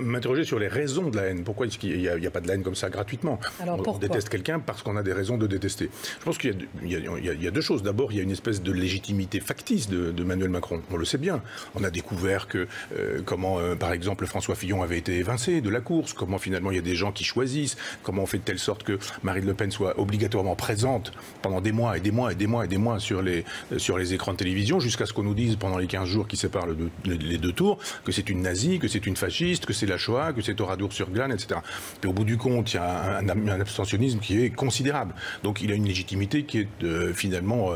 M'interroger sur les raisons de la haine. Pourquoi est-ce qu'il n'y a pas de la haine comme ça gratuitement? On déteste quelqu'un parce qu'on a des raisons de détester. Je pense qu'il y a deux choses. D'abord, il y a une espèce de légitimité factice de Emmanuel Macron. On le sait bien. On a découvert que comment, par exemple, François Fillon avait été évincé de la course, comment finalement il y a des gens qui choisissent, comment on fait de telle sorte que Marine Le Pen soit obligatoirement présente pendant des mois et des mois et des mois et des mois sur les écrans de télévision, jusqu'à ce qu'on nous dise pendant les 15 jours qui séparent les deux tours que c'est une nazie, que c'est une fasciste, que c'est la Shoah, que c'est Oradour-sur-Glane, etc. Et au bout du compte, il y a un abstentionnisme qui est considérable. Donc il a une légitimité qui est finalement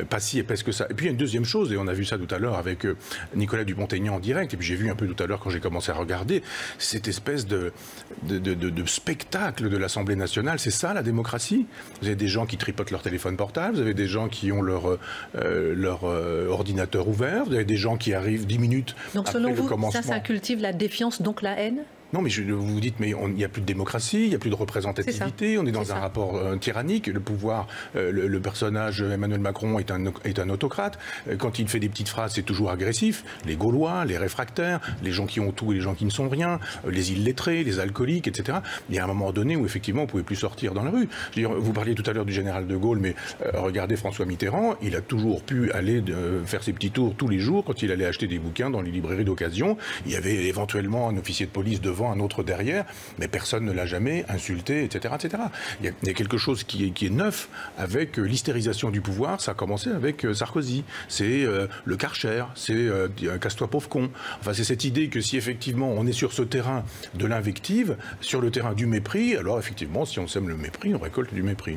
pas si épaisse que ça. Et puis il y a une deuxième chose, et on a vu ça tout à l'heure avec Nicolas Dupont-Aignan en direct, et puis j'ai vu un peu tout à l'heure quand j'ai commencé à regarder, cette espèce de spectacle de l'Assemblée nationale. C'est ça la démocratie? Vous avez des gens qui tripotent leur téléphone portable, vous avez des gens qui ont leur ordinateur ouvert, vous avez des gens qui arrivent 10 minutes donc, après le commencement. Ça cultive la défiance, donc la haine? Non, mais vous vous dites, mais il n'y a plus de démocratie, il n'y a plus de représentativité, on est dans un rapport tyrannique. Le pouvoir, le personnage Emmanuel Macron est un autocrate. Quand il fait des petites phrases, c'est toujours agressif. Les Gaulois, les réfractaires, les gens qui ont tout et les gens qui ne sont rien, les illettrés, les alcooliques, etc. Il y a un moment donné où effectivement on ne pouvait plus sortir dans la rue. Je veux dire, vous parliez tout à l'heure du général de Gaulle, mais regardez François Mitterrand, il a toujours pu aller faire ses petits tours tous les jours quand il allait acheter des bouquins dans les librairies d'occasion. Il y avait éventuellement un officier de police devant, un autre derrière, mais personne ne l'a jamais insulté, etc., etc. Il y a quelque chose qui est neuf avec l'hystérisation du pouvoir. Ça a commencé avec Sarkozy. C'est le Karcher, c'est casse-toi pauvre con. Enfin, c'est cette idée que si effectivement on est sur ce terrain de l'invective, sur le terrain du mépris, alors effectivement, si on sème le mépris, on récolte du mépris.